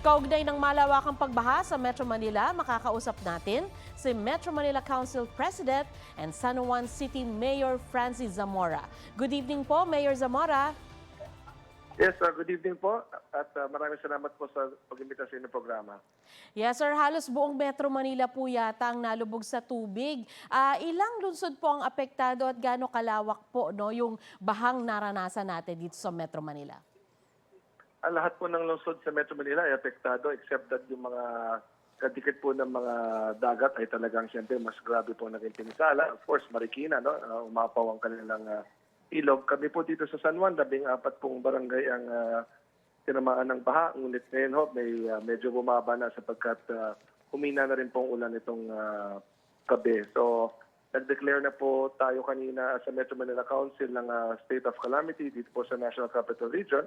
Kaugnay ng malawakang pagbaha sa Metro Manila, makakausap natin si Metro Manila Council President and San Juan City Mayor Francis Zamora. Good evening po, Mayor Zamora. Yes, good evening po at maraming salamat po sa pag-imbita sa inyong programa. Yes sir, halos buong Metro Manila po yata ang nalubog sa tubig. Ilang lungsod po ang apektado at gaano kalawak po yung bahang naranasan natin dito sa Metro Manila? Ang lahat po ng lungsod sa Metro Manila ay apektado except that yung mga kadikit po ng mga dagat ay talagang siyempre mas grabe po naging pinsala. Of course, Marikina, no? Umapaw ang kanilang ilog. Kami po dito sa San Juan, 14 pong barangay ang tinamaan ng baha. Ngunit ngayon ho, medyo bumaba na sapagkat humina na rin pong ulan itong gabi. So, nag-declare na po tayo kanina sa Metro Manila Council ng State of Calamity dito po sa National Capital Region.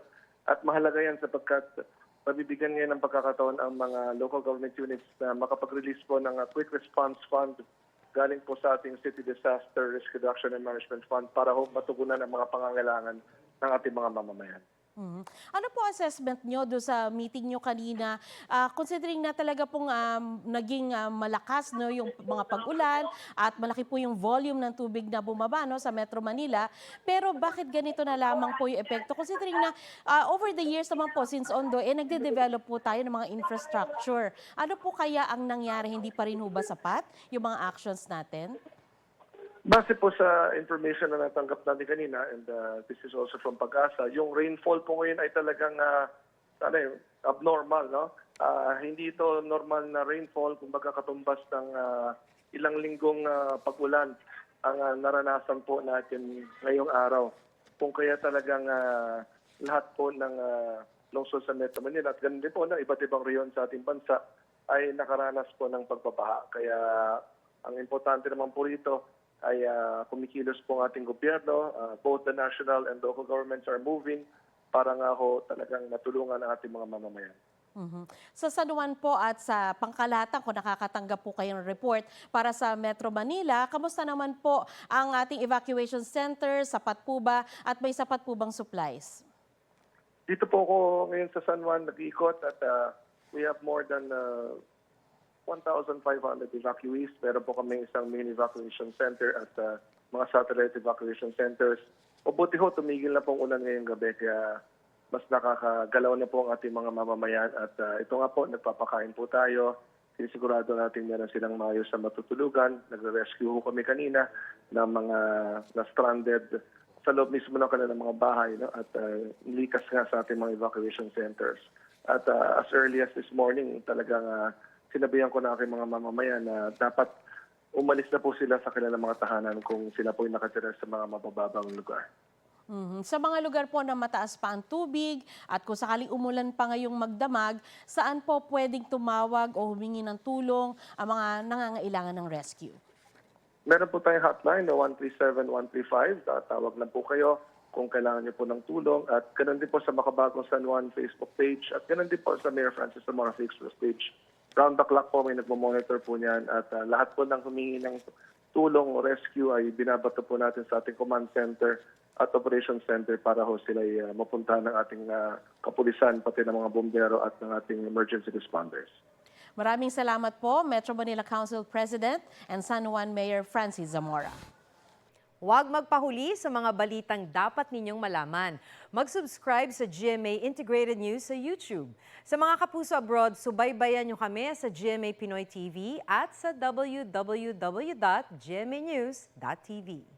At mahalaga yan sapagkat mabibigyan ngayon ng pagkakataon ang mga local government units na makapag-release po ng Quick Response Fund galing po sa ating City Disaster Risk Reduction and Management Fund para ho matugunan ang mga pangangailangan ng ating mga mamamayan. Ano po assessment nyo do sa meeting nyo kanina? Considering na talaga pong naging malakas yung mga pag-ulan at malaki po yung volume ng tubig na bumaba sa Metro Manila, pero bakit ganito na lamang po yung epekto? Considering na over the years naman po, since Ondo, nagde-develop po tayo ng mga infrastructure. Ano po kaya ang nangyari? Hindi pa rin ba sapat yung mga actions natin? Base po sa information na natanggap natin kanina, and this is also from Pag-asa, yung rainfall po ngayon ay talagang abnormal. No? Hindi ito normal na rainfall, kumbaga katumbas ng ilang linggong pag-ulan ang naranasan po natin ngayong araw. Kung kaya talagang lahat po ng lungsod sa Metro Manila at ganun din po ng iba't ibang reyon sa ating bansa ay nakaranas po ng pagbabaha. Kaya ang importante naman po rito ay kumikilos po ang ating gobyerno. Both the national and local governments are moving para nga ho talagang matulungan ang ating mga mamamayan. Sa San Juan po at sa Pangkalahatan, kung nakakatanggap po kayong report para sa Metro Manila, kamusta naman po ang ating evacuation center? Sapat po ba at may sapat po bang supplies? Dito po ako ngayon sa San Juan nag-iikot at we have more than 1,500 evacuees. Meron po kami isang main evacuation center at mga satellite evacuation centers. Mabuti ho, tumigil na pong ulan ngayong gabi kaya mas nakakagalaw na po ang ating mga mamamayan. At ito nga po, nagpapakain po tayo. Sinisigurado natin meron silang maayos sa matutulugan. Nagre-rescue ho kami kanina ng mga na-stranded sa loob mismo ng kanilang mga bahay. No? At nilikas nga sa ating mga evacuation centers. At as early as this morning, talagang sinabihan ko na aking mga mamamayan na dapat umalis na po sila sa kanilang mga tahanan kung sila po yung nakatira sa mga mabababang lugar. Sa mga lugar po na mataas pa ang tubig at kung sakaling umulan pa ngayong magdamag, saan po pwedeng tumawag o humingi ng tulong ang mga nangangailangan ng rescue? Meron po tayong hotline na 137-135. Tawag lang po kayo kung kailangan niyo po ng tulong. At ganoon din po sa Makabagong San Juan Facebook page at ganoon din po sa Mayor Francis Zamora Facebook page. Round the clock po may nagmo-monitor po niyan at lahat po ng humingi ng tulong o rescue ay binabato po natin sa ating command center at operation center para ho sila mapuntahan ng ating kapulisan, pati ng mga bombero at ng ating emergency responders. Maraming salamat po, Metro Manila Council President and San Juan Mayor Francis Zamora. Huwag magpahuli sa mga balitang dapat ninyong malaman. Mag-subscribe sa GMA Integrated News sa YouTube. Sa mga kapuso abroad, subaybayan nyo kami sa GMA Pinoy TV at sa www.gmanews.tv.